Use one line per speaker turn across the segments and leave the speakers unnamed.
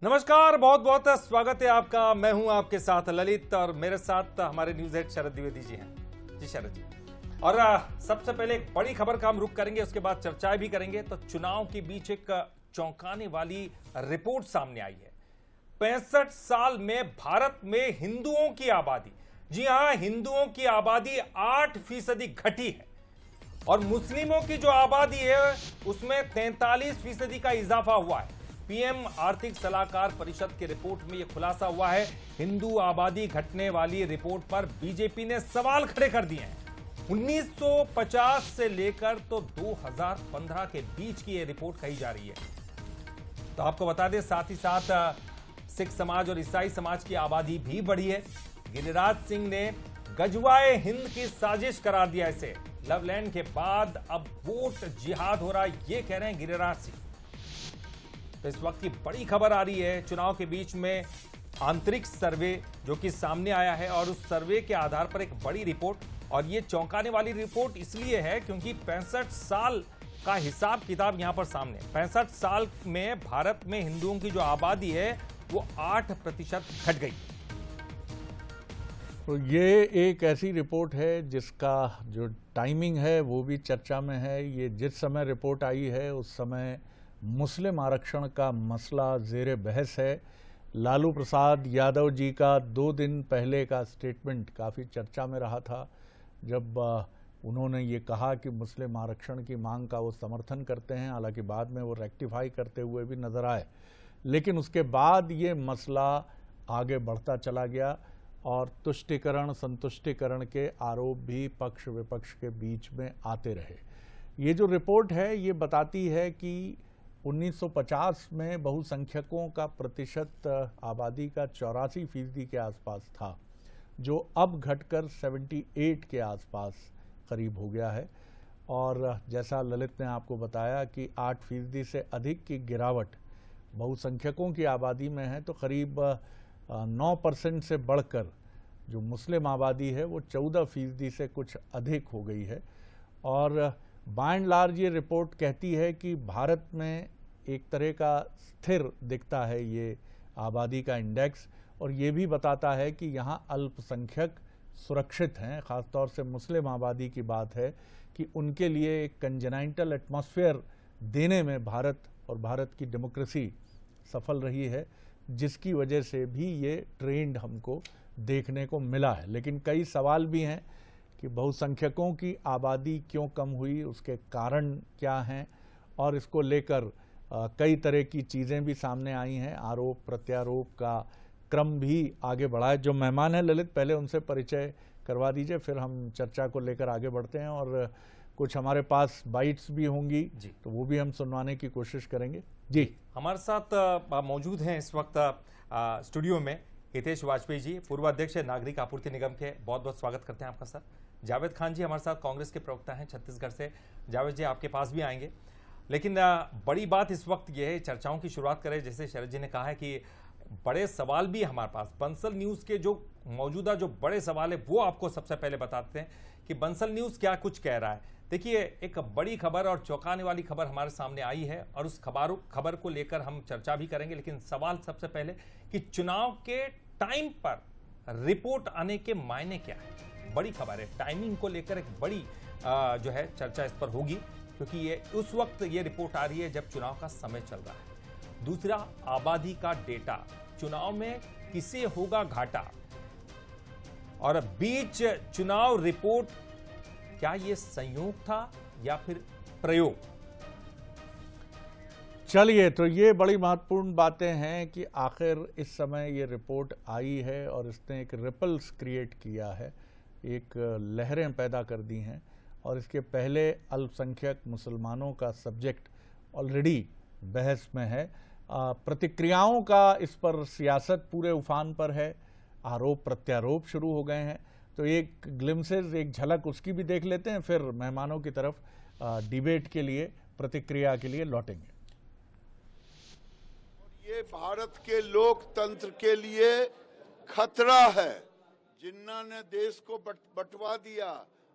नमस्कार, बहुत बहुत स्वागत है आपका। मैं हूं आपके साथ ललित और मेरे साथ हमारे न्यूज हेड शरद द्विवेदी जी हैं। जी शरद जी, और सबसे पहले एक बड़ी खबर का हम रुख करेंगे, उसके बाद चर्चाएं भी करेंगे। तो चुनाव के बीच एक चौंकाने वाली रिपोर्ट सामने आई है। 65 साल में भारत में हिंदुओं की आबादी, जी हां, हिंदुओं की आबादी 8% घटी है और मुस्लिमों की जो आबादी है उसमें 43% का इजाफा हुआ है। पीएम आर्थिक सलाहकार परिषद की रिपोर्ट में यह खुलासा हुआ है। हिंदू आबादी घटने वाली रिपोर्ट पर बीजेपी ने सवाल खड़े कर दिए हैं। 1950 से लेकर तो 2015 के बीच की यह रिपोर्ट कही जा रही है। तो आपको बता दें, साथ ही साथ सिख समाज और ईसाई समाज की आबादी भी बढ़ी है। गिरिराज सिंह ने गजवाए हिंद की साजिश करार दिया इसे। लवलैंड के बाद अब वोट जिहाद हो रहा है, ये कह रहे हैं गिरिराज सिंह। तो इस वक्त की बड़ी खबर आ रही है, चुनाव के बीच में आंतरिक सर्वे जो कि सामने आया है और उस सर्वे के आधार पर एक बड़ी रिपोर्ट। और ये चौंकाने वाली रिपोर्ट इसलिए है क्योंकि 65 साल का हिसाब किताब यहां पर सामने। 65 साल में भारत में हिंदुओं की जो आबादी है वो 8% घट गई।
तो ये एक ऐसी रिपोर्ट है जिसका जो टाइमिंग है वो भी चर्चा में है। ये जिस समय रिपोर्ट आई है उस समय मुस्लिम आरक्षण का मसला ज़ेरे बहस है। लालू प्रसाद यादव जी का 2 दिन पहले का स्टेटमेंट काफ़ी चर्चा में रहा था, जब उन्होंने ये कहा कि मुस्लिम आरक्षण की मांग का वो समर्थन करते हैं। हालांकि बाद में वो रेक्टिफाई करते हुए भी नज़र आए, लेकिन उसके बाद ये मसला आगे बढ़ता चला गया और तुष्टिकरण संतुष्टिकरण के आरोप भी पक्ष विपक्ष के बीच में आते रहे। ये जो रिपोर्ट है ये बताती है कि 1950 में बहुसंख्यकों का प्रतिशत आबादी का 84% के आसपास था, जो अब घटकर 78 के आसपास करीब हो गया है। और जैसा ललित ने आपको बताया कि 8% से अधिक की गिरावट बहुसंख्यकों की आबादी में है, तो करीब 9% से बढ़कर जो मुस्लिम आबादी है वो 14% से कुछ अधिक हो गई है। और बाय एंड लार्ज ये रिपोर्ट कहती है कि भारत में एक तरह का स्थिर दिखता है ये आबादी का इंडेक्स, और ये भी बताता है कि यहाँ अल्पसंख्यक सुरक्षित हैं। ख़ासतौर से मुस्लिम आबादी की बात है कि उनके लिए एक कंजेनाइटल एटमॉस्फेयर देने में भारत और भारत की डेमोक्रेसी सफल रही है, जिसकी वजह से भी ये ट्रेंड हमको देखने को मिला है। लेकिन कई सवाल भी हैं कि बहुसंख्यकों की आबादी क्यों कम हुई, उसके कारण क्या हैं, और इसको लेकर कई तरह की चीज़ें भी सामने आई हैं। आरोप प्रत्यारोप का क्रम भी आगे बढ़ा है। जो मेहमान हैं ललित, पहले उनसे परिचय करवा दीजिए, फिर हम चर्चा को लेकर आगे बढ़ते हैं। और कुछ हमारे पास बाइट्स भी होंगी तो वो भी हम सुनवाने की कोशिश करेंगे। जी,
हमारे साथ मौजूद हैं इस वक्त स्टूडियो में हितेश वाजपेयी जी, पूर्व अध्यक्ष नागरिक आपूर्ति निगम के। बहुत बहुत स्वागत करते हैं आपका सर। जावेद खान जी हमारे साथ कांग्रेस के प्रवक्ता हैं छत्तीसगढ़ से। जावेद जी, आपके पास भी आएंगे, लेकिन बड़ी बात इस वक्त ये है, चर्चाओं की शुरुआत करें। जैसे शरद जी ने कहा है कि बड़े सवाल भी हमारे पास, बंसल न्यूज़ के जो मौजूदा जो बड़े सवाल है वो आपको सबसे पहले बताते हैं कि बंसल न्यूज़ क्या कुछ कह रहा है। देखिए, एक बड़ी खबर और चौंकाने वाली खबर हमारे सामने आई है और उस खबर को लेकर हम चर्चा भी करेंगे। लेकिन सवाल सबसे पहले कि चुनाव के टाइम पर रिपोर्ट आने के मायने क्या है। बड़ी खबर है, टाइमिंग को लेकर एक बड़ी जो है चर्चा इस पर होगी, क्योंकि ये उस वक्त ये रिपोर्ट आ रही है जब चुनाव का समय चल रहा है। दूसरा, आबादी का डेटा, चुनाव में किसे होगा घाटा, और बीच चुनाव रिपोर्ट, क्या ये संयोग था या फिर प्रयोग।
चलिए, तो ये बड़ी महत्वपूर्ण बातें हैं कि आखिर इस समय ये रिपोर्ट आई है और इसने एक रिपल्स क्रिएट किया है, एक लहरें पैदा कर दी हैं। और इसके पहले अल्पसंख्यक मुसलमानों का सब्जेक्ट ऑलरेडी बहस में है। प्रतिक्रियाओं का इस पर सियासत पूरे उफान पर है, आरोप प्रत्यारोप शुरू हो गए हैं। तो एक ग्लिम्सेस, एक झलक उसकी भी देख लेते हैं, फिर मेहमानों की तरफ डिबेट के लिए, प्रतिक्रिया के लिए लौटेंगे।
ये भारत के लोकतंत्र के लिए खतरा है। जिन्ना ने देश को बंटवा दिया,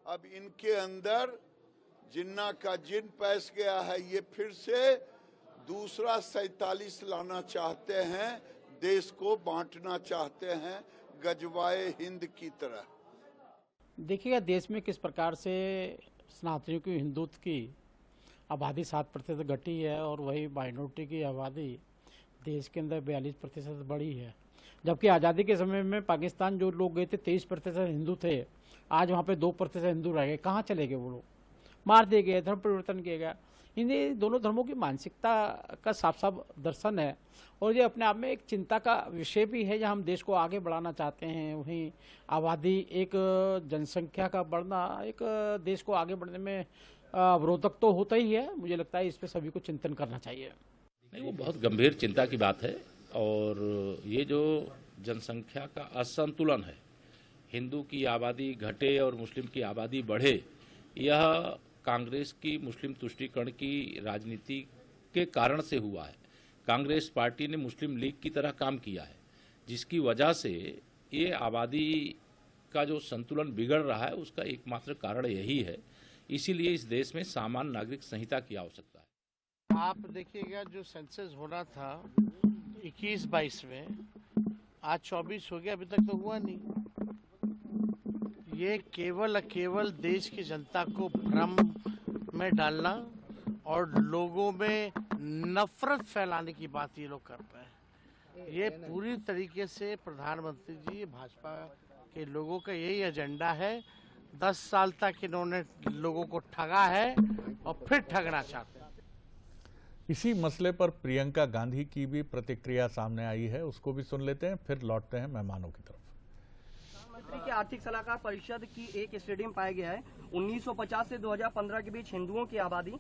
अब इनके अंदर जिन्ना का जिन पैस गया है। ये फिर से दूसरा 47 लाना चाहते हैं, देश को बांटना चाहते हैं गजवाए हिंद की तरह।
देखिएगा देश में किस प्रकार से सनातनियों की हिंदुत्व की आबादी 7% घटी है और वही माइनॉरिटी की आबादी देश के अंदर 42% बढ़ी है। जबकि आज़ादी के समय में पाकिस्तान जो लोग गए थे 23% हिंदू थे, आज वहाँ पे 2% हिंदू रह गए। कहाँ चले गए वो लोग? मार दिए गए, धर्म परिवर्तन किया गया। इन दोनों धर्मों की मानसिकता का साफ साफ दर्शन है और ये अपने आप में एक चिंता का विषय भी है। जहाँ हम देश को आगे बढ़ाना चाहते हैं, वहीं आबादी एक जनसंख्या का बढ़ना एक देश को आगे बढ़ने में अवरोधक तो होता ही है। मुझे लगता है इस पर सभी को चिंतन करना चाहिए।
नहीं, वो बहुत गंभीर चिंता की बात है और ये जो जनसंख्या का असंतुलन है, हिंदू की आबादी घटे और मुस्लिम की आबादी बढ़े, यह कांग्रेस की मुस्लिम तुष्टीकरण की राजनीति के कारण से हुआ है। कांग्रेस पार्टी ने मुस्लिम लीग की तरह काम किया है, जिसकी वजह से ये आबादी का जो संतुलन बिगड़ रहा है उसका एकमात्र कारण यही है। इसीलिए इस देश में सामान्य नागरिक संहिता की आवश्यकता है।
आप देखिएगा जो सेंसस होना था 21-22 में, आज 24 हो गया, अभी तक तो हुआ नहीं। ये केवल देश की जनता को भ्रम में डालना और लोगों में नफरत फैलाने की बात ये लोग करते हैं। ये पूरी तरीके से प्रधानमंत्री जी, भाजपा के लोगों का यही एजेंडा है। 10 साल तक इन्होंने लोगों को ठगा है और फिर ठगना चाहते हैं।
इसी मसले पर प्रियंका गांधी की भी प्रतिक्रिया सामने आई है, उसको भी सुन लेते हैं, फिर लौटते हैं मेहमानों की तरफ।
प्रधानमंत्री की आर्थिक सलाहकार परिषद की एक स्टडी में पाया गया है 1950 से 2015 के बीच हिंदुओं की आबादी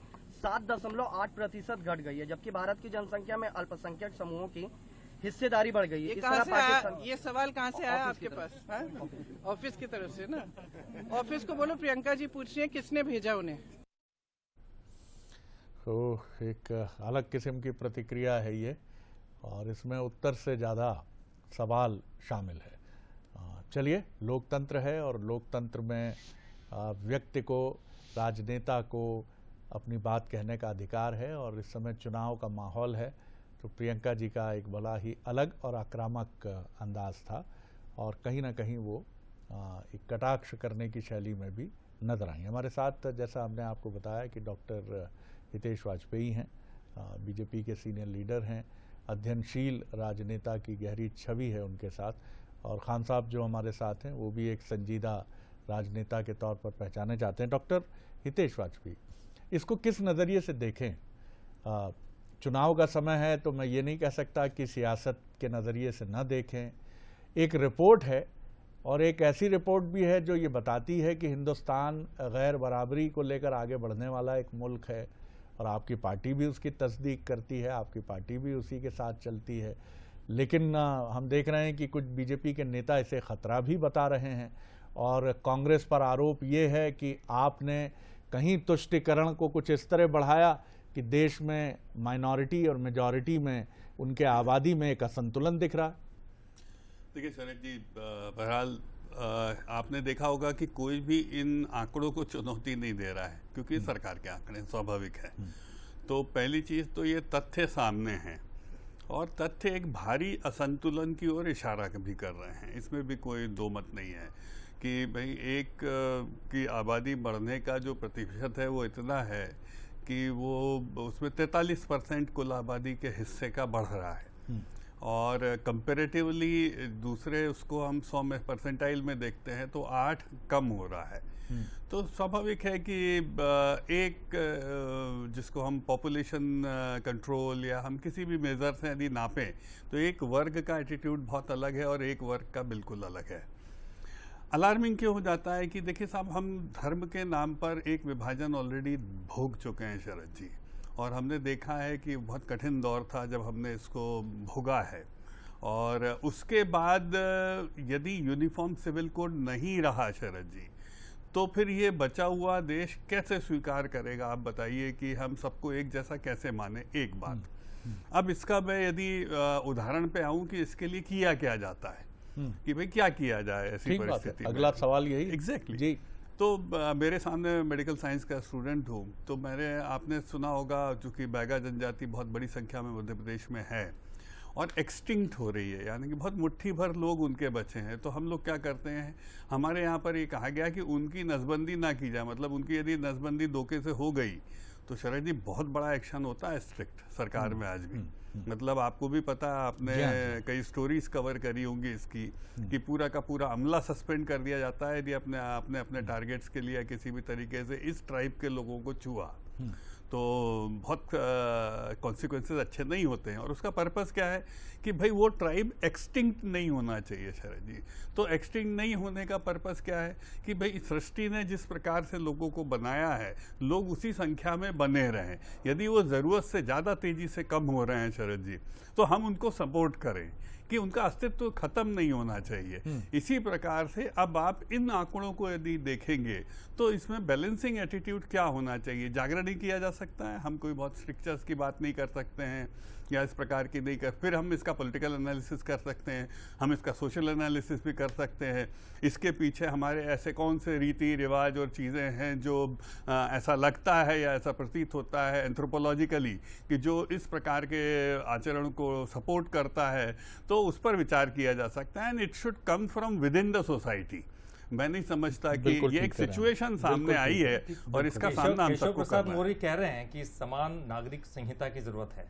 7.8% घट गई है, जबकि भारत की जनसंख्या में अल्पसंख्यक समूहों की हिस्सेदारी बढ़ गई है।
ये सवाल कहाँ से आया आपके पास? ऑफिस की तरफ से ना। ऑफिस को बोलो प्रियंका जी पूछ रही है किसने भेजा उन्हें।
तो एक अलग किस्म की प्रतिक्रिया है ये, और इसमें उत्तर से ज़्यादा सवाल शामिल है। चलिए, लोकतंत्र है और लोकतंत्र में व्यक्ति को, राजनेता को अपनी बात कहने का अधिकार है और इस समय चुनाव का माहौल है। तो प्रियंका जी का एक बड़ा ही अलग और आक्रामक अंदाज था और कहीं ना कहीं वो एक कटाक्ष करने की शैली में भी नजर आई। हमारे साथ, जैसा हमने आपको बताया, कि डॉक्टर हितेश वाजपेयी हैं, बीजेपी के सीनियर लीडर हैं, अध्ययनशील राजनेता की गहरी छवि है उनके साथ, और खान साहब जो हमारे साथ हैं वो भी एक संजीदा राजनेता के तौर पर पहचाने जाते हैं। डॉक्टर हितेश वाजपेयी, इसको किस नज़रिए से देखें? चुनाव का समय है तो मैं ये नहीं कह सकता कि सियासत के नज़रिए से न देखें। एक रिपोर्ट है और एक ऐसी रिपोर्ट भी है जो ये बताती है कि हिंदुस्तान गैर बराबरी को लेकर आगे बढ़ने वाला एक मुल्क है और आपकी पार्टी भी उसकी तस्दीक करती है, आपकी पार्टी भी उसी के साथ चलती है। लेकिन हम देख रहे हैं कि कुछ बीजेपी के नेता इसे खतरा भी बता रहे हैं और कांग्रेस पर आरोप ये है कि आपने कहीं तुष्टीकरण को कुछ इस तरह बढ़ाया कि देश में माइनॉरिटी और मेजॉरिटी में उनके आबादी में एक असंतुलन दिख रहा है।
देखिए शरद जी, बहरहाल आपने देखा होगा कि कोई भी इन आंकड़ों को चुनौती नहीं दे रहा है, क्योंकि सरकार के आंकड़े स्वाभाविक है। तो पहली चीज़ तो ये तथ्य सामने हैं और तथ्य एक भारी असंतुलन की ओर इशारा भी कर रहे हैं। इसमें भी कोई दो मत नहीं है कि भाई एक की आबादी बढ़ने का जो प्रतिशत है वो इतना है कि वो उसमें 43% कुल आबादी के हिस्से का बढ़ रहा है और कंपैरेटिवली दूसरे उसको हम 100 में परसेंटाइल में देखते हैं तो 8 कम हो रहा है। तो स्वाभाविक है कि एक जिसको हम पॉपुलेशन कंट्रोल या हम किसी भी मेजर से यदि नापें तो एक वर्ग का एटीट्यूड बहुत अलग है और एक वर्ग का बिल्कुल अलग है। अलार्मिंग क्यों हो जाता है कि देखिए साहब, हम धर्म के नाम पर एक विभाजन ऑलरेडी भोग चुके हैं शरद जी, और हमने देखा है कि बहुत कठिन दौर था जब हमने इसको भोगा है। और उसके बाद यदि यूनिफॉर्म सिविल कोड नहीं रहा शरद जी, तो फिर ये बचा हुआ देश कैसे स्वीकार करेगा? आप बताइए कि हम सबको एक जैसा कैसे माने? एक बात। अब इसका मैं यदि उदाहरण पे आऊं कि इसके लिए किया क्या जाता है कि भाई क्या किया जाए ऐसी परिस्थिति में।
अगला सवाल यही
एग्जैक्टली
जी।
तो मेरे सामने मेडिकल साइंस का स्टूडेंट हूँ, तो आपने सुना होगा चूँकि बैगा जनजाति बहुत बड़ी संख्या में मध्य प्रदेश में है और एक्सटिंक्ट हो रही है, यानी कि बहुत मुट्ठी भर लोग उनके बचे हैं। तो हम लोग क्या करते हैं, हमारे यहाँ पर ये कहा गया कि उनकी नसबंदी ना की जाए, मतलब उनकी यदि नसबंदी धोखे से हो गई तो शरद जी बहुत बड़ा एक्शन होता है स्ट्रिक्ट सरकार में आज भी। मतलब आपको भी पता है, आपने कई स्टोरीज कवर करी होंगी इसकी कि पूरा का पूरा अमला सस्पेंड कर दिया जाता है यदि आपने अपने टारगेट्स के लिए किसी भी तरीके से इस ट्राइब के लोगों को छुआ तो बहुत कॉन्सिक्वेंसेस अच्छे नहीं होते हैं। और उसका पर्पस क्या है कि भाई वो ट्राइब एक्सटिंक्ट नहीं होना चाहिए शरद जी। तो एक्सटिंक्ट नहीं होने का पर्पस क्या है कि भाई सृष्टि ने जिस प्रकार से लोगों को बनाया है, लोग उसी संख्या में बने रहें। यदि वो ज़रूरत से ज़्यादा तेज़ी से कम हो रहे हैं शरद जी, तो हम उनको सपोर्ट करें कि उनका अस्तित्व खत्म नहीं होना चाहिए। इसी प्रकार से अब आप इन आंकड़ों को यदि देखेंगे तो इसमें बैलेंसिंग एटीट्यूड क्या होना चाहिए। जागरण नहीं किया जा सकता है, हम कोई बहुत स्ट्रिक्चर्स की बात नहीं कर सकते हैं या इस प्रकार की नहीं कर, फिर हम इसका पॉलिटिकल एनालिसिस कर सकते हैं, हम इसका सोशल एनालिसिस भी कर सकते हैं। इसके पीछे हमारे ऐसे कौन से रीति रिवाज और चीज़ें हैं जो ऐसा लगता है या ऐसा प्रतीत होता है एंथ्रोपोलॉजिकली कि जो इस प्रकार के आचरण को सपोर्ट करता है, तो उस पर विचार किया जा सकता है। And it should come from with in the society. मैं नहीं समझता कि ये एक सिचुएशन सामने आई है और इसका सामना हम सबको
प्रसाद
करना है।
मौर्य कह रहे हैं कि समान नागरिक संहिता की जरूरत है।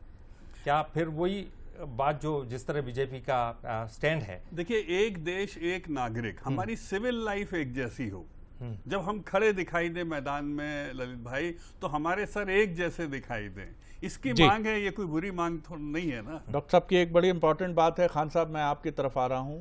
क्या फिर वही बात जो जिस तरह बीजेपी का स्टैंड है?
देखिए, एक देश एक नागरिक, हमारी सिविल लाइफ एक जैसी हो। जब हम खड़े दिखाई दे मैदान में ललित भाई, तो हमारे सर एक जैसे दिखाई दें, इसकी मांग है। ये कोई बुरी मांग तो नहीं है ना।
डॉक्टर साहब की एक बड़ी इंपॉर्टेंट बात है, खान साहब मैं आपकी तरफ आ रहा हूं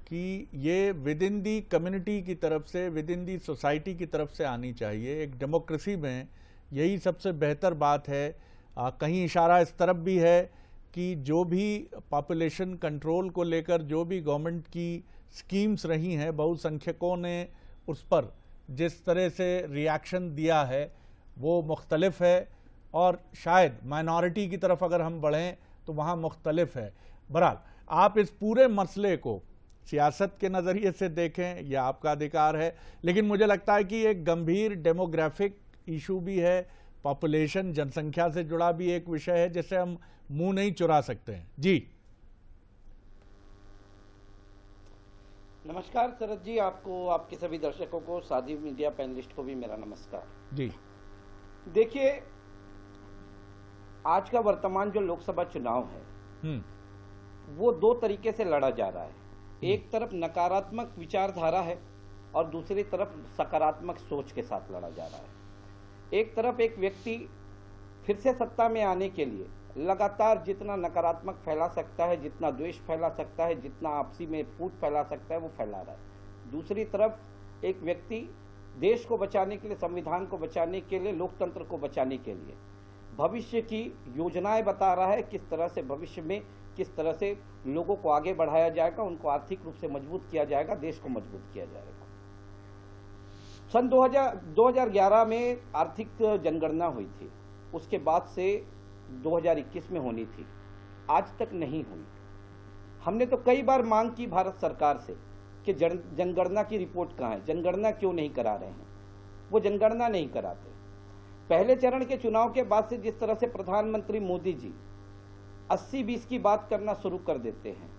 कि ये विद इन दी कम्युनिटी की तरफ से, विद इन दी सोसाइटी की तरफ से आनी चाहिए। एक डेमोक्रेसी में यही सबसे बेहतर बात है। कहीं इशारा इस तरफ भी है कि जो भी पॉपुलेशन कंट्रोल को लेकर जो भी गवर्नमेंट की स्कीम्स रही हैं, बहुसंख्यकों ने उस पर जिस तरह से रिएक्शन दिया है वो मुख्तलिफ है, और शायद माइनॉरिटी की तरफ अगर हम बढ़ें तो वहाँ मुख्तलिफ है। बहरहाल आप इस पूरे मसले को सियासत के नज़रिए से देखें, यह आपका अधिकार है, लेकिन मुझे लगता है कि एक गंभीर डेमोग्राफिक इशू भी है, पॉपुलेशन जनसंख्या से जुड़ा भी एक विषय है जिससे हम मुंह नहीं चुरा सकते हैं। जी
नमस्कार शरद जी, आपको, आपके सभी दर्शकों को, साथी मीडिया पैनलिस्ट को भी मेरा नमस्कार।
जी
देखिए, आज का वर्तमान जो लोकसभा चुनाव है वो दो तरीके से लड़ा जा रहा है। एक तरफ नकारात्मक विचारधारा है और दूसरी तरफ सकारात्मक सोच के साथ लड़ा जा रहा है। एक तरफ एक व्यक्ति फिर से सत्ता में आने के लिए लगातार जितना नकारात्मक फैला सकता है, जितना द्वेष फैला सकता है, जितना आपसी में फूट फैला सकता है, वो फैला रहा है। दूसरी तरफ एक व्यक्ति देश को बचाने के लिए, संविधान को बचाने के लिए, लोकतंत्र को बचाने के लिए भविष्य की योजनाएं बता रहा है, किस तरह से भविष्य में किस तरह से लोगों को आगे बढ़ाया जाएगा, उनको आर्थिक रूप से मजबूत किया जाएगा, देश को मजबूत किया जाएगा। सन 2011 में आर्थिक जनगणना हुई थी, उसके बाद से 2021 में होनी थी, आज तक नहीं हुई। हमने तो कई बार मांग की भारत सरकार से कि जनगणना की रिपोर्ट कहाँ है, जनगणना क्यों नहीं करा रहे हैं। वो जनगणना नहीं कराते। पहले चरण के चुनाव के बाद से जिस तरह से प्रधानमंत्री मोदी जी 80-20 की बात करना शुरू कर देते हैं,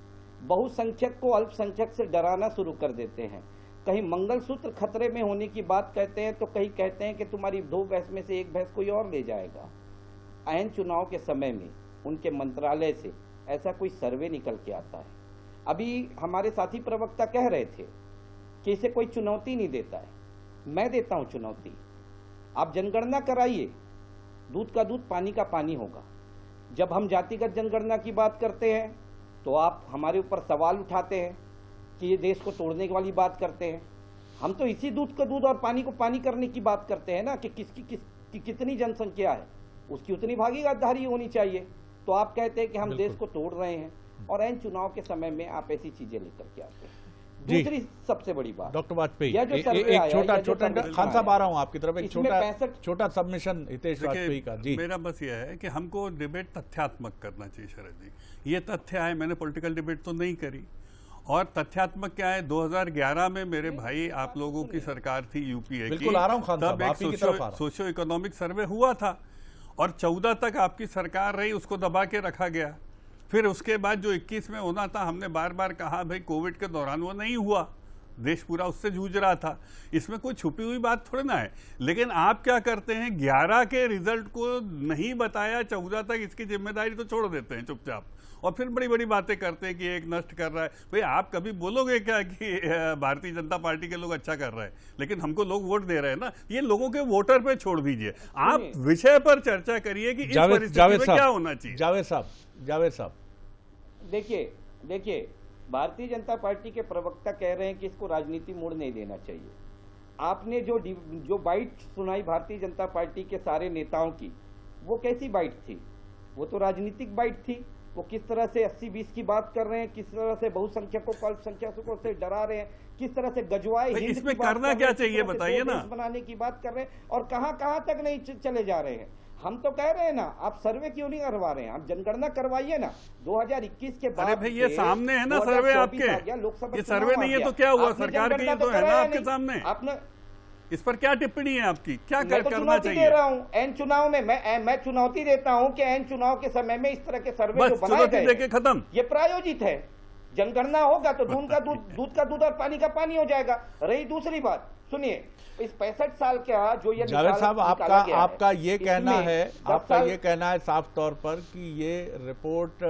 बहुसंख्यक को अल्पसंख्यक से डराना शुरू कर देते हैं, कहीं मंगलसूत्र खतरे में होने की बात कहते हैं तो कहीं कहते हैं कि तुम्हारी 2 भैंस में से 1 भैंस कोई और ले जाएगा। ऐन चुनाव के समय में उनके मंत्रालय से ऐसा कोई सर्वे निकल के आता है। अभी हमारे साथी प्रवक्ता कह रहे थे कि इसे कोई चुनौती नहीं देता है। मैं देता हूं चुनौती। आप जनगणना कराइए, दूध का दूध पानी का पानी होगा। जब हम जातिगत जनगणना की बात करते हैं तो आप हमारे ऊपर सवाल उठाते हैं कि ये देश को तोड़ने वाली बात करते हैं। हम तो इसी दूध का दूध और पानी को पानी करने की बात करते हैं ना, कि किसकी कितनी जनसंख्या है, उसकी उतनी भागीदारी होनी चाहिए। तो आप कहते हैं कि हम देश को तोड़ रहे हैं, और ऐन चुनाव के समय में आप ऐसी चीजें लेकर के आते हैं। दूसरी सबसे बड़ी बात,
डॉक्टर वाजपेयी,
एक
छोटा खान साहब आ रहा हूं आपकी तरफ, एक छोटा सबमिशन हितेश वाजपेयी का। जी,
मेरा बस यह है कि हमको डिबेट तथ्यात्मक करना चाहिए शरद जी। ये तथ्य है, मैंने पॉलिटिकल डिबेट तो नहीं करी, और तथ्यात्मक क्या है, 2011 में मेरे भाई आप लोगों की सरकार थी यूपीए की,
बिल्कुल आ रहा हूं खान साहब,
तब एक
आप ही की तरफ आ रहा हूं।
सोशियो इकोनॉमिक सर्वे हुआ था और 14 तक आपकी सरकार रही, उसको दबा के रखा गया। फिर उसके बाद जो 21 में होना था, हमने बार बार कहा भाई कोविड के दौरान वो नहीं हुआ, देश पूरा उससे जूझ रहा था, इसमें कोई छुपी हुई बात थोड़ी ना है। लेकिन आप क्या करते हैं, 11 के रिजल्ट को नहीं बताया 14 तक, इसकी जिम्मेदारी तो छोड़ देते हैं चुपचाप, और फिर बड़ी बड़ी बातें करते हैं कि एक नष्ट कर रहा है। भाई आप कभी बोलोगे क्या कि भारतीय जनता पार्टी के लोग अच्छा कर रहे हैं, लेकिन हमको लोग वोट दे रहे हैं ना, ये लोगों के वोटर पे छोड़ दीजिए। आप विषय पर चर्चा करिए कि इस परिस्थिति में क्या होना चाहिए।
जावेद साहब
देखिए भारतीय जनता पार्टी के प्रवक्ता कह रहे हैं कि इसको राजनीति मोड़ नहीं देना चाहिए। आपने जो बाइट सुनाई भारतीय जनता पार्टी के सारे नेताओं की, वो कैसी बाइट थी? वो तो राजनीतिक बाइट थी। वो किस तरह से 80-20 की बात कर रहे हैं, किस तरह से बहुसंख्यकों को अल्पसंख्यकों से डरा रहे हैं, किस तरह से गजवाए हिंद
इसमें
की बात
करना
कर
क्या
रहे हैं,
चाहिए
किस तरह से
बताइए ना।
देश बनाने की बात कर रहे हैं, और कहां तक नहीं चले जा रहे हैं। हम तो कह रहे हैं ना, आप सर्वे क्यों नहीं करवा रहे हैं? आप जनगणना करवाइए ना। 2021 के बाद,
अरे भाई ये सामने है ना सर्वे आपके,
लोकसभा
ये सर्वे नहीं है तो क्या हुआ, सरकार की तो है ना आपके सामने।
आपने
इस पर क्या टिप्पणी है आपकी, क्या
मैं तो
करना
चुनौती
चाहिए?
दे रहा हूं, एन चुनाव में मैं चुनौती देता हूं कि एन चुनाव के समय में इस तरह के सर्वे जो बनाए
चुनौती देके
गए,
खत्म।
ये प्रायोजित है। जनगणना होगा तो दूध का दूध और पानी का पानी हो जाएगा। रही दूसरी बात, सुनिए, इस 65 साल का जो ये
जावेद साहब, आपका ये कहना है साफ तौर पर कि ये रिपोर्ट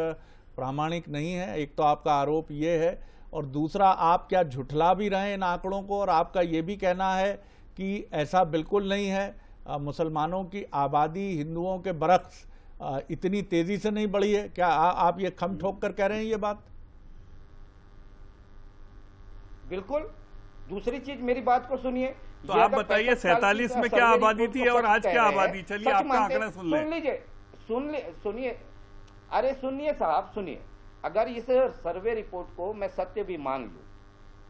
प्रामाणिक नहीं है। एक तो आपका आरोप ये है, और दूसरा आप क्या झुठला भी रहे हैं इन आंकड़ों को, और आपका ये भी कहना है कि ऐसा बिल्कुल नहीं है। मुसलमानों की आबादी हिंदुओं के बरक्स इतनी तेजी से नहीं बढ़ी है। क्या आप ये खम ठोक कर कह रहे हैं ये बात?
बिल्कुल। दूसरी चीज, मेरी बात को सुनिए,
तो आप बताइए 47 में क्या आबादी थी और आज क्या आबादी? चलिए आपका आंकड़ा
सुनिए। अरे सुनिए साहब, सुनिए। अगर इस सर्वे रिपोर्ट को मैं सत्य भी मान लूं,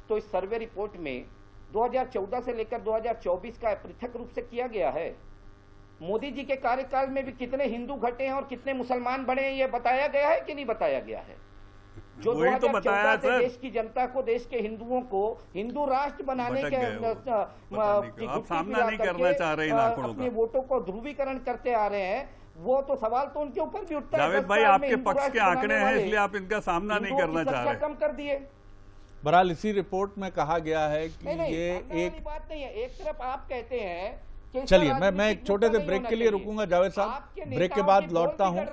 तो इस सर्वे रिपोर्ट में 2014 से लेकर 2024 का पृथक रूप से किया गया है। मोदी जी के कार्यकाल में भी कितने हिंदू घटे हैं और कितने मुसलमान बढ़े हैं, ये बताया गया है कि नहीं बताया गया है? जो 2014 से देश की जनता को, देश के हिंदुओं को हिंदू राष्ट्र बनाने के
सामना नहीं करना चाह रहे इन आंकड़ों का,
अपने वोटों को ध्रुवीकरण करते आ रहे हैं, वो तो सवाल तो उनके ऊपर भी उठता है।
जावेद भाई, आपके पक्ष के आंकड़े हैं, इसलिए आप इनका सामना नहीं करना चाह रहे।
कम कर दिए।
बहरहाल इसी रिपोर्ट में कहा गया है कि ये एक
बात नहीं है। एक तरफ आप कहते हैं,
चलिए मैं एक छोटे से ब्रेक के लिए रुकूंगा जावेद साहब, ब्रेक के बाद लौटता हूं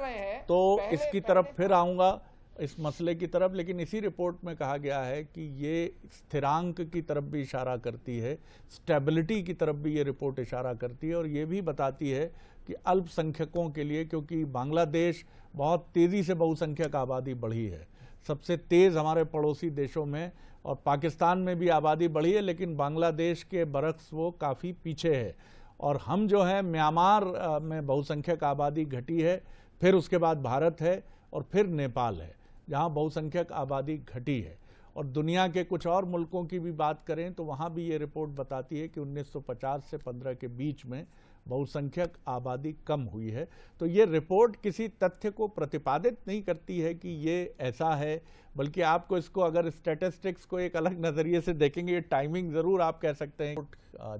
तो इसकी तरफ फिर आऊंगा, इस मसले की तरफ। लेकिन इसी रिपोर्ट में कहा गया है कि ये स्थिरांक की तरफ भी इशारा करती है, स्टेबिलिटी की तरफ भी ये रिपोर्ट इशारा करती है, और ये भी बताती है कि अल्पसंख्यकों के लिए, क्योंकि बांग्लादेश बहुत तेज़ी से बहुसंख्यक आबादी बढ़ी है, सबसे तेज़ हमारे पड़ोसी देशों में, और पाकिस्तान में भी आबादी बढ़ी है, लेकिन बांग्लादेश के बरक्स वो काफ़ी पीछे है। और हम जो हैं, म्यांमार में बहुसंख्यक आबादी घटी है, फिर उसके बाद भारत है, और फिर नेपाल है जहां बहुसंख्यक आबादी घटी है। और दुनिया के कुछ और मुल्कों की भी बात करें तो वहां भी ये रिपोर्ट बताती है कि 1950 से 15 के बीच में बहुसंख्यक आबादी कम हुई है। तो ये रिपोर्ट किसी तथ्य को प्रतिपादित नहीं करती है कि ये ऐसा है, बल्कि आपको इसको, अगर स्टैटिस्टिक्स को एक अलग नज़रिए से देखेंगे, ये टाइमिंग ज़रूर आप कह सकते हैं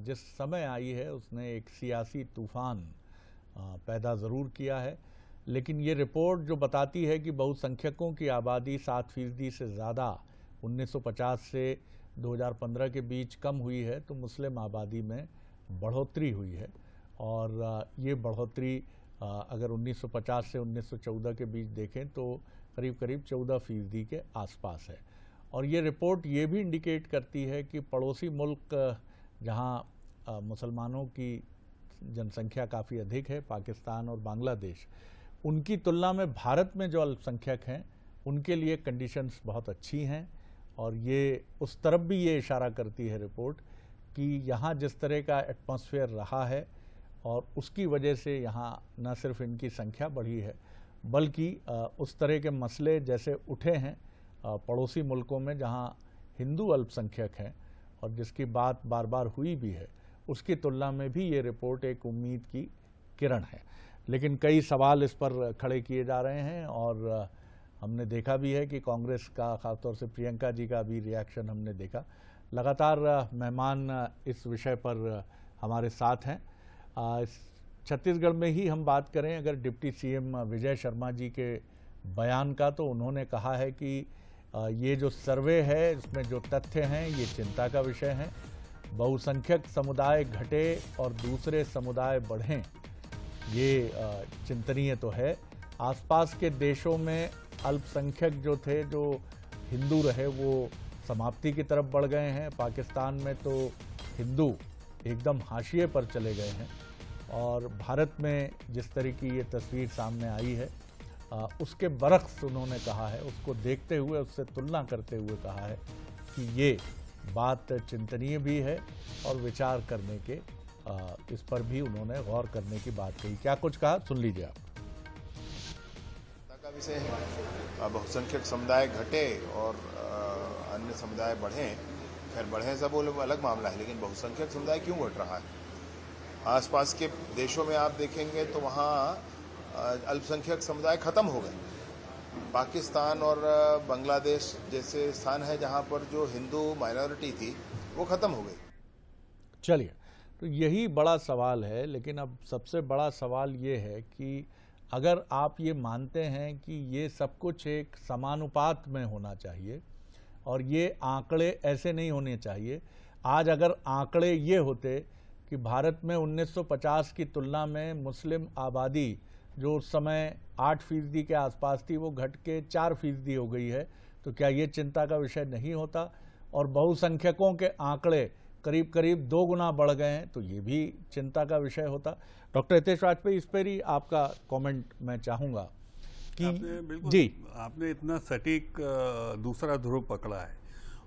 जिस समय आई है उसने एक सियासी तूफान पैदा ज़रूर किया है। लेकिन ये रिपोर्ट जो बताती है कि बहुसंख्यकों की आबादी 7% से ज़्यादा 1950 से 2015 के बीच कम हुई है, तो मुस्लिम आबादी में बढ़ोतरी हुई है। और ये बढ़ोतरी अगर 1950 से 1914 के बीच देखें तो करीब 14% के आसपास है। और ये रिपोर्ट ये भी इंडिकेट करती है कि पड़ोसी मुल्क जहां मुसलमानों की जनसंख्या काफ़ी अधिक है, पाकिस्तान और बांग्लादेश, उनकी तुलना में भारत में जो अल्पसंख्यक हैं उनके लिए कंडीशंस बहुत अच्छी हैं। और ये उस तरफ भी ये इशारा करती है रिपोर्ट कि यहाँ जिस तरह का एटमॉस्फेयर रहा है, और उसकी वजह से यहाँ न सिर्फ इनकी संख्या बढ़ी है, बल्कि उस तरह के मसले जैसे उठे हैं पड़ोसी मुल्कों में जहाँ हिंदू अल्पसंख्यक हैं, और जिसकी बात बार बार हुई भी है, उसकी तुलना में भी ये रिपोर्ट एक उम्मीद की किरण है। लेकिन कई सवाल इस पर खड़े किए जा रहे हैं, और हमने देखा भी है कि कांग्रेस का, खासतौर से प्रियंका जी का भी रिएक्शन हमने देखा। लगातार मेहमान इस विषय पर हमारे साथ हैं। छत्तीसगढ़ में ही हम बात करें अगर डिप्टी सीएम विजय शर्मा जी के बयान का, तो उन्होंने कहा है कि ये जो सर्वे है इसमें जो तथ्य हैं ये चिंता का विषय है। बहुसंख्यक समुदाय घटे और दूसरे समुदाय बढ़ें, ये चिंतनीय तो है। आसपास के देशों में अल्पसंख्यक जो थे, जो हिंदू रहे, वो समाप्ति की तरफ बढ़ गए हैं। पाकिस्तान में तो हिंदू एकदम हाशिए पर चले गए हैं और भारत में जिस तरह की ये तस्वीर सामने आई है उसके बरक्स उन्होंने कहा है, उसको देखते हुए, उससे तुलना करते हुए कहा है कि ये बात चिंतनीय भी है और विचार करने के इस पर भी उन्होंने गौर करने की बात कही। क्या कुछ कहा, सुन लीजिए आप।
का विषय है, बहुसंख्यक समुदाय घटे और अन्य समुदाय बढ़ें। खैर बढ़ें सब वो अलग मामला है, लेकिन बहुसंख्यक समुदाय क्यों घट रहा है? आसपास के देशों में आप देखेंगे तो वहाँ अल्पसंख्यक समुदाय खत्म हो गए। पाकिस्तान और बांग्लादेश जैसे स्थान है जहाँ पर जो हिंदू माइनॉरिटी थी वो खत्म हो गई।
चलिए, तो यही बड़ा सवाल है। लेकिन अब सबसे बड़ा सवाल ये है कि अगर आप ये मानते हैं कि ये सब कुछ एक समानुपात में होना चाहिए और ये आंकड़े ऐसे नहीं होने चाहिए। आज अगर आंकड़े ये होते कि भारत में 1950 की तुलना में मुस्लिम आबादी जो उस समय 8% के आसपास थी वो घट के 4% हो गई है, तो क्या ये चिंता का विषय नहीं होता? और बहुसंख्यकों के आंकड़े करीब करीब 2 गुना बढ़ गए हैं, तो ये भी चिंता का विषय होता। डॉक्टर हितेश वाजपेयी, इस पर ही आपका कमेंट मैं चाहूँगा कि
आपने इतना सटीक दूसरा ध्रुव पकड़ा है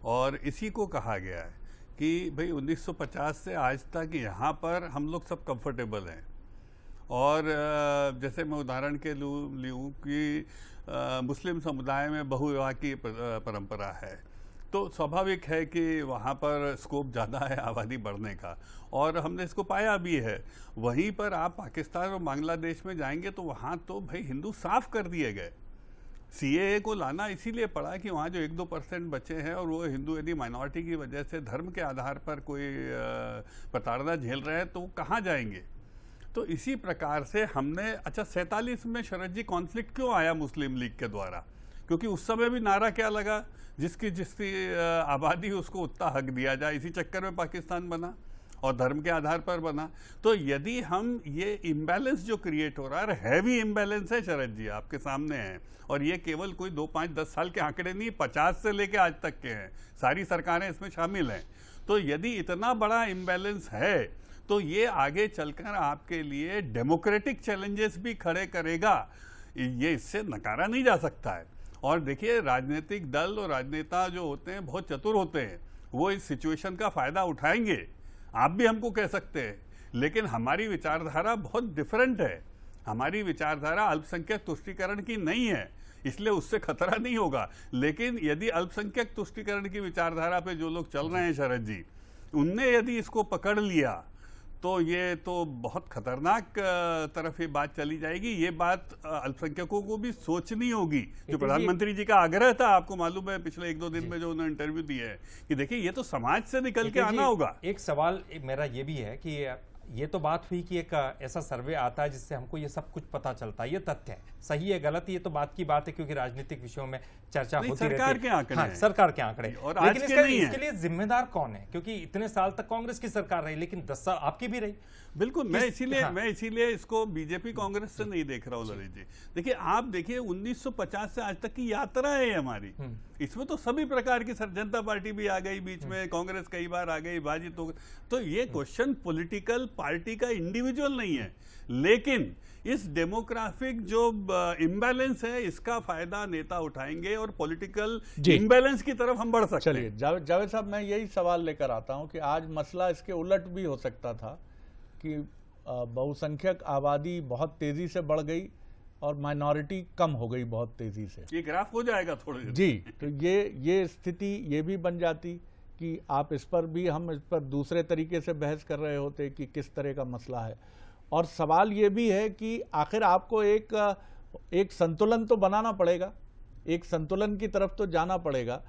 और इसी को कहा गया है कि भाई 1950 से आज तक यहाँ पर हम लोग सब कंफर्टेबल हैं। और जैसे मैं उदाहरण के लूँ कि मुस्लिम समुदाय में बहुविवाह की परंपरा है, तो स्वाभाविक है कि वहाँ पर स्कोप ज़्यादा है आबादी बढ़ने का, और हमने इसको पाया भी है। वहीं पर आप पाकिस्तान और बांग्लादेश में जाएंगे तो वहाँ तो भाई हिंदू साफ कर दिए गए। सीएए को लाना इसीलिए पड़ा कि वहाँ जो 1-2% बचे हैं और वो हिंदू यदि माइनॉरिटी की वजह से धर्म के आधार पर कोई प्रताड़ना झेल रहे हैं तो वो कहाँ जाएंगे। तो इसी प्रकार से हमने 47 में शरद जी कॉन्फ्लिक्ट क्यों आया मुस्लिम लीग के द्वारा? क्योंकि उस समय भी नारा क्या लगा, जिसकी आबादी उसको उतना हक दिया जाए। इसी चक्कर में पाकिस्तान बना और धर्म के आधार पर बना। तो यदि हम ये इम्बैलेंस जो क्रिएट हो रहा है, हैवी इम्बैलेंस है शरद जी, आपके सामने है, और ये केवल कोई 2, 5, 10 साल के आंकड़े नहीं, 50 से लेके आज तक के हैं, सारी सरकारें इसमें शामिल हैं। तो यदि इतना बड़ा इम्बैलेंस है तो ये आगे चलकर आपके लिए डेमोक्रेटिक चैलेंजेस भी खड़े करेगा, ये इससे नकारा नहीं जा सकता है। और देखिए, राजनीतिक दल और राजनेता जो होते हैं बहुत चतुर होते हैं, वो इस सिचुएशन का फायदा उठाएंगे। आप भी हमको कह सकते हैं, लेकिन हमारी विचारधारा बहुत डिफरेंट है। हमारी विचारधारा अल्पसंख्यक तुष्टीकरण की नहीं है, इसलिए उससे खतरा नहीं होगा। लेकिन यदि अल्पसंख्यक तुष्टीकरण की विचारधारा पे जो लोग चल रहे हैं शरद जी, उनने यदि इसको पकड़ लिया तो ये तो बहुत खतरनाक तरफ ये बात चली जाएगी। ये बात अल्पसंख्यकों को भी सोचनी होगी। जो प्रधानमंत्री जी का आग्रह था, आपको मालूम है पिछले 1-2 दिन में जो उन्होंने इंटरव्यू दिए है कि देखिए ये तो समाज से निकल के आना होगा।
एक सवाल मेरा ये भी है कि ये तो बात हुई कि एक ऐसा सर्वे आता है जिससे हमको ये सब कुछ पता चलता है, ये तथ्य है, सही है गलत, ये तो बात की बात है क्योंकि राजनीतिक विषयों में चर्चा होती रहती है।
सरकार के आंकड़े हैं।
सरकार के आंकड़े,
और
लेकिन
इसके
लिए जिम्मेदार कौन है? क्योंकि इतने साल तक कांग्रेस की सरकार रही, लेकिन 10 साल आपकी भी रही।
बिल्कुल, मैं इसीलिए इसको बीजेपी कांग्रेस से नहीं देख रहा हूँ ललित जी। देखिए, आप देखिए 1950 से आज तक की यात्रा है हमारी, इसमें तो सभी प्रकार की जनता पार्टी भी आ गई बीच में, कांग्रेस कई बार आ गई, बाजी तो ये क्वेश्चन पॉलिटिकल पार्टी का इंडिविजुअल नहीं है, लेकिन इस डेमोग्राफिक जो इम्बैलेंस है इसका फायदा नेता उठाएंगे और पॉलिटिकल इम्बैलेंस की तरफ हम बढ़ सकते हैं।
चलिए जावेद साहब, मैं यही सवाल लेकर आता हूं कि आज मसला इसके उलट भी हो सकता था कि बहुसंख्यक आबादी बहुत तेजी से बढ़ गई और माइनॉरिटी कम हो गई बहुत तेजी से।
ये ग्राफ हो जाएगा थोड़ी देर
जी, तो ये स्थिति ये भी बन जाती कि आप इस पर भी, हम इस पर दूसरे तरीके से बहस कर रहे होते कि किस तरह का मसला है। और सवाल ये भी है कि आखिर आपको एक संतुलन तो बनाना पड़ेगा एक संतुलन की तरफ तो जाना पड़ेगा।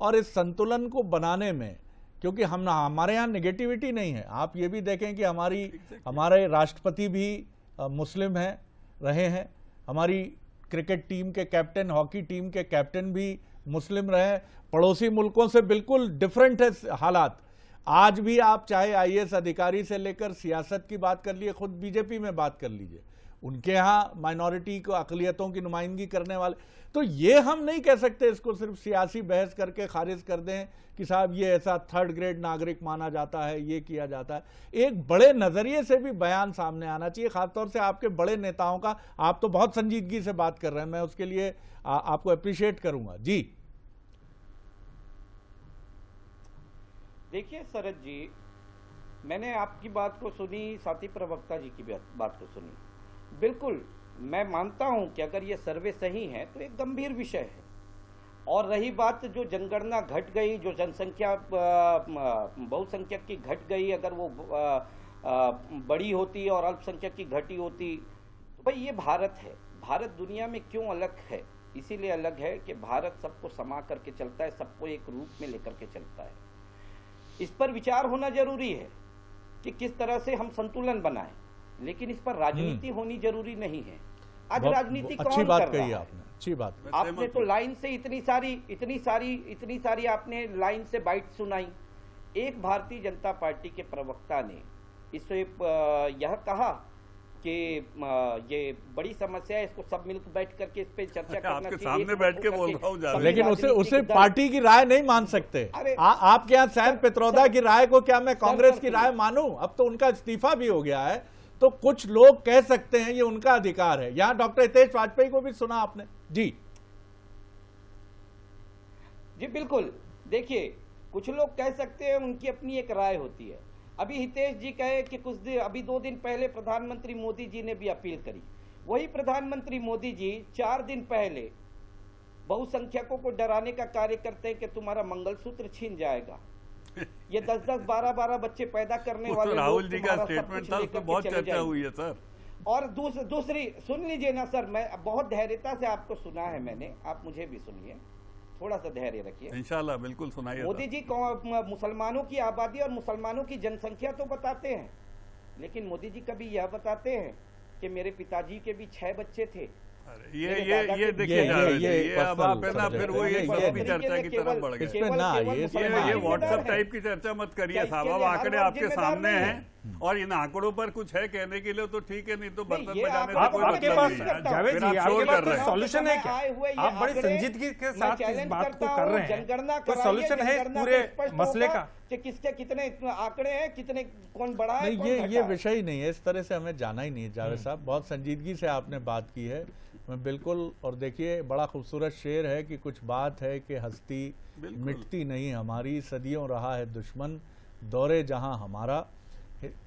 और इस संतुलन को बनाने में, क्योंकि हमारे यहाँ नेगेटिविटी नहीं है, आप ये भी देखें कि हमारे राष्ट्रपति भी मुस्लिम रहे हैं, हमारी क्रिकेट टीम के कैप्टन, हॉकी टीम के कैप्टन भी मुस्लिम रहे। पड़ोसी मुल्कों से बिल्कुल डिफरेंट है हालात। आज भी आप चाहे आईएएस अधिकारी से लेकर सियासत की बात कर लिए, खुद बीजेपी में बात कर लीजिए, उनके यहाँ माइनॉरिटी को, अकलियतों की नुमाइंदगी करने वाले। तो ये हम नहीं कह सकते इसको सिर्फ सियासी बहस करके खारिज कर दें कि साहब ये ऐसा थर्ड ग्रेड नागरिक माना जाता है, ये किया जाता है। एक बड़े नजरिए से भी बयान सामने आना चाहिए, खासतौर से आपके बड़े नेताओं का। आप तो बहुत संजीदगी से बात कर रहे हैं, मैं उसके लिए आपको अप्रिशिएट करूंगा। जी
देखिए शरद जी, मैंने आपकी बात को सुनी, साथी प्रवक्ता जी की बात को सुनी। बिल्कुल मैं मानता हूं कि अगर ये सर्वे सही है तो एक गंभीर विषय है। और रही बात जो जनगणना घट गई, जो जनसंख्या बहुसंख्यक की घट गई, अगर वो बड़ी होती और अल्पसंख्यक की घटी होती, तो भाई ये भारत है। भारत दुनिया में क्यों अलग है? इसीलिए अलग है कि भारत सबको समा करके चलता है, सबको एक रूप में लेकर के चलता है। इस पर विचार होना जरूरी है कि किस तरह से हम संतुलन बनाएं, लेकिन इस पर राजनीति होनी जरूरी नहीं है। आज राजनीति कौन
अच्छी बात
कर रहा
कही
है?
अच्छी बात।
आपने तो लाइन से इतनी सारी आपने लाइन से बाइट सुनाई। एक भारतीय जनता पार्टी के प्रवक्ता ने इसे यह कहा कि ये बड़ी समस्या है, इसको सब मिलकर बैठ करके इस पे चर्चा करना
आपके
चाहिए।
सामने बैठ के बोल रहा हूँ,
लेकिन उसे पार्टी की राय नहीं मान सकते। आपके यहाँ सैम पित्रोदा की राय को क्या मैं कांग्रेस की राय मानूं? अब तो उनका इस्तीफा भी हो गया है, तो कुछ लोग कह सकते हैं, ये उनका अधिकार है। यहां डॉक्टर हितेश वाजपेयी को भी सुना आपने। जी
बिल्कुल। देखिए, कुछ लोग कह सकते हैं, उनकी अपनी एक राय होती है। अभी हितेश जी कहे कि अभी 2 दिन पहले प्रधानमंत्री मोदी जी ने भी अपील करी। वही प्रधानमंत्री मोदी जी 4 दिन पहले बहुसंख्यकों को डराने का कार्य करते हैं कि तुम्हारा मंगलसूत्र छीन जाएगा। ये 10-10, 12-12 बच्चे पैदा करने वाले
राहुल जी का स्टेटमेंट था, उस पर बहुत चर्चा हुई है सर।
और दूसरी सुन लीजिए ना सर, मैं बहुत धैर्यता से आपको सुना है मैंने, आप मुझे भी सुनिए, थोड़ा सा धैर्य रखिए।
इंशाल्लाह बिल्कुल सुनाइए।
मोदी जी मुसलमानों की आबादी और मुसलमानों की जनसंख्या तो बताते हैं, लेकिन मोदी जी कभी यह बताते हैं कि मेरे पिताजी के भी 6 बच्चे थे।
ये देखिए, ये अब आप है ना, फिर वो ये चर्चा की तरफ बढ़ गए। ये व्हाट्सएप टाइप की चर्चा मत करिए साहब। अब आंकड़े आपके सामने हैं और इन आंकड़ों पर कुछ है कहने के लिए तो ठीक है, नहीं तो बर्तन बजाने से कोई
आपके
मतलब
पास
नहीं है।
जावेद जी, आपके पास कोई सॉल्यूशन है क्या? आप बड़ी संजीदगी के साथ इस बात को कर रहे हैं, कोई सॉल्यूशन है इस पूरे मसले का?
कि किसके कितने आंकड़े हैं, कितने कौन बड़ा है,
नहीं, ये विषय ही नहीं है, इस तरह से हमें जाना ही नहीं है। जावेद साहब, बहुत संजीदगी से आपने बात की है, मैं बिल्कुल। और देखिए, बड़ा खूबसूरत शेर है कि कुछ बात है कि हस्ती मिटती नहीं हमारी, सदियों रहा है दुश्मन दौरे जहां हमारा।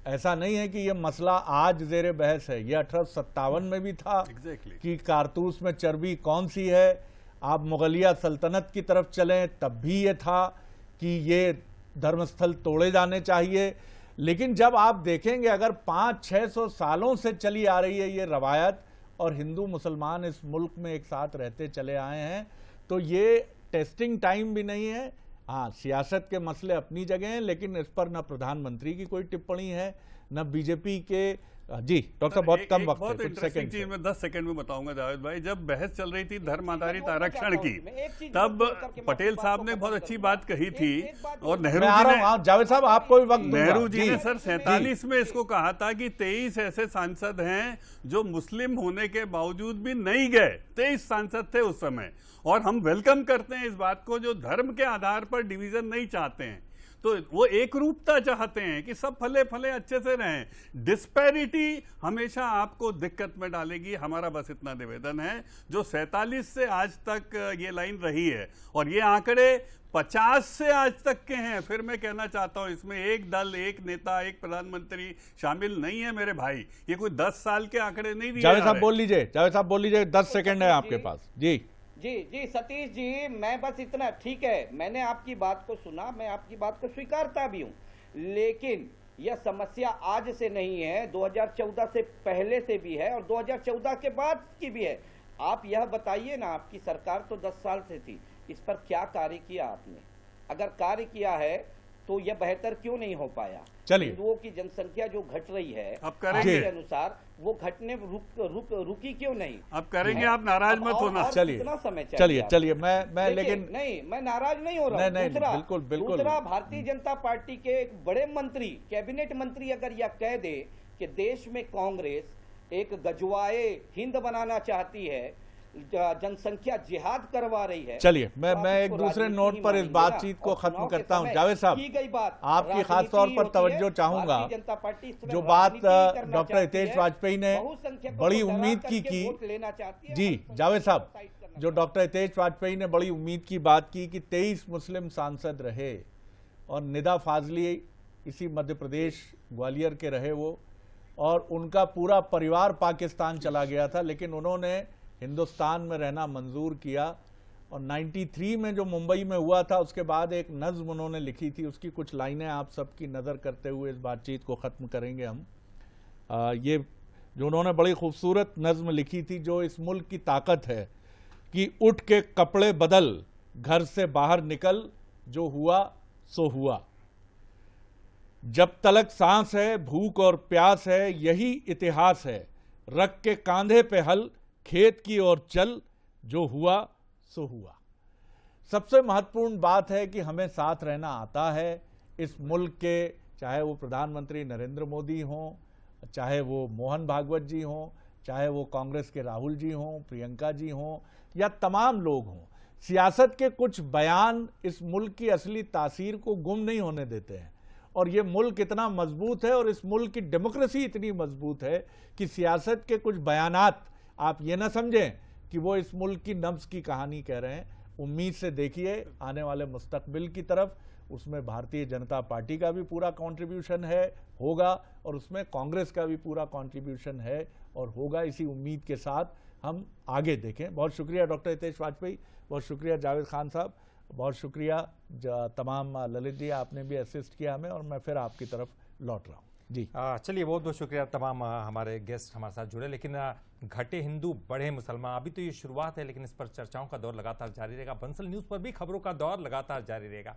ऐसा नहीं है कि ये मसला आज जेर बहस है, ये 1857 में भी था कि कारतूस में चर्बी कौन सी है। आप मुगलिया सल्तनत की तरफ चलें, तब भी ये था कि ये धर्मस्थल तोड़े जाने चाहिए। लेकिन जब आप देखेंगे, अगर 500-600 सालों से चली आ रही है ये रवायत, और हिंदू मुसलमान इस मुल्क में एक साथ रहते चले आए हैं, तो ये टेस्टिंग टाइम भी नहीं है। हाँ, सियासत के मसले अपनी जगह हैं, लेकिन इस पर न प्रधानमंत्री की कोई टिप्पणी है, न बीजेपी के। जी डॉक्टर साहब, बहुत कम वक्त है, कुछ सेकंड
चीज मैं 10 सेकंड में बताऊंगा जावेद भाई। जब बहस चल रही थी धर्म आधारित आरक्षण की, तब पटेल साहब ने बहुत अच्छी बात कही थी, और नेहरू जी ने,
जावेद साहब आपको भी वक्त,
नेहरू जी ने सर 47 में इसको कहा था कि 23 ऐसे सांसद हैं जो मुस्लिम होने के बावजूद भी नहीं गए। 23 सांसद थे उस समय, और हम वेलकम करते हैं इस बात को, जो धर्म के आधार पर डिवीजन नहीं चाहते हैं। तो वो एक रूपता चाहते हैं कि सब फले फले अच्छे से रहें। डिस्पैरिटी हमेशा आपको दिक्कत में डालेगी। हमारा बस इतना निवेदन है, जो 47 से आज तक ये लाइन रही है, और ये आंकड़े 50 से आज तक के हैं। फिर मैं कहना चाहता हूं, इसमें एक दल, एक नेता, एक प्रधानमंत्री शामिल नहीं है मेरे भाई। ये कोई 10 साल के आंकड़े नहीं दिए।
जावेद साहब बोल लीजिए, जावेद साहब बोल लीजिए, 10 सेकंड है आपके पास। जी
जी सतीश जी, मैं बस इतना, ठीक है, मैंने आपकी बात को सुना, मैं आपकी बात को स्वीकारता भी हूं, लेकिन यह समस्या आज से नहीं है, 2014 से पहले से भी है और 2014 के बाद की भी है। आप यह बताइए ना, आपकी सरकार तो 10 साल से थी, इस पर क्या कार्य किया आपने? अगर कार्य किया है तो यह बेहतर क्यों नहीं हो पाया?
चलिए,
हिंदुओं की जनसंख्या जो घट रही है
अब करेंगे
के अनुसार, वो घटने रुकी क्यों नहीं?
अब करेंगे, आप नाराज मत होना।
चलिए
कितना समय
चलिए
आपको?
चलिए, मैं लेकिन
नहीं, मैं नाराज नहीं हो रहा हूं।
नहीं,
दूसरा,
बिल्कुल बिल्कुल।
दूसरा, भारतीय जनता पार्टी के एक बड़े मंत्री, कैबिनेट मंत्री अगर यह कह दे कि देश में कांग्रेस एक गजवाए हिंद बनाना चाहती है, जनसंख्या जिहाद करवा रही है।
चलिए, मैं
तो
एक दूसरे नोट पर इस बातचीत को खत्म करता हूं। जावेद साहब, आपकी खास तौर पर तवज्जो चाहूंगा। जो बात डॉक्टर हितेश वाजपेयी ने बड़ी उम्मीद की जी जावेद साहब, जो डॉक्टर हितेश वाजपेयी ने बड़ी उम्मीद की बात की कि 23 मुस्लिम सांसद रहे और निदा फाजली इसी मध्य प्रदेश ग्वालियर के रहे वो, और उनका पूरा परिवार पाकिस्तान चला गया था, लेकिन उन्होंने हिंदुस्तान में रहना मंजूर किया। और 93 में जो मुंबई में हुआ था, उसके बाद एक नज्म उन्होंने लिखी थी, उसकी कुछ लाइनें आप सबकी नज़र करते हुए इस बातचीत को ख़त्म करेंगे हम। ये जो उन्होंने बड़ी खूबसूरत नज्म लिखी थी, जो इस मुल्क की ताकत है कि उठ के कपड़े बदल, घर से बाहर निकल, जो हुआ सो हुआ। जब तलक सांस है, भूख और प्यास है, यही इतिहास है। रख के कांधे पे हल, खेत की ओर चल, जो हुआ सो हुआ। सबसे महत्वपूर्ण बात है कि हमें साथ रहना आता है इस मुल्क के, चाहे वो प्रधानमंत्री नरेंद्र मोदी हों, चाहे वो मोहन भागवत जी हों, चाहे वो कांग्रेस के राहुल जी हों, प्रियंका जी हों, या तमाम लोग हों। सियासत के कुछ बयान इस मुल्क की असली तासीर को गुम नहीं होने देते हैं। और ये मुल्क इतना मजबूत है और इस मुल्क की डेमोक्रेसी इतनी मजबूत है कि सियासत के कुछ बयानात आप ये ना समझें कि वो इस मुल्क की नब्ज की कहानी कह रहे हैं। उम्मीद से देखिए आने वाले मुस्तकबिल की तरफ, उसमें भारतीय जनता पार्टी का भी पूरा कंट्रीब्यूशन है, होगा, और उसमें कांग्रेस का भी पूरा कंट्रीब्यूशन है और होगा। इसी उम्मीद के साथ हम आगे देखें। बहुत शुक्रिया डॉक्टर हितेश वाजपेयी, बहुत शुक्रिया जावेद खान साहब, बहुत शुक्रिया तमाम ललित जी, आपने भी असिस्ट किया हमें, और मैं फिर आपकी तरफ लौट रहा हूँ जी।
चलिए, बहुत बहुत शुक्रिया तमाम हमारे गेस्ट हमारे साथ जुड़े। लेकिन घटे हिंदू बढ़े मुसलमान, अभी तो ये शुरुआत है, लेकिन इस पर चर्चाओं का दौर लगातार जारी रहेगा। बंसल न्यूज़ पर भी खबरों का दौर लगातार जारी रहेगा।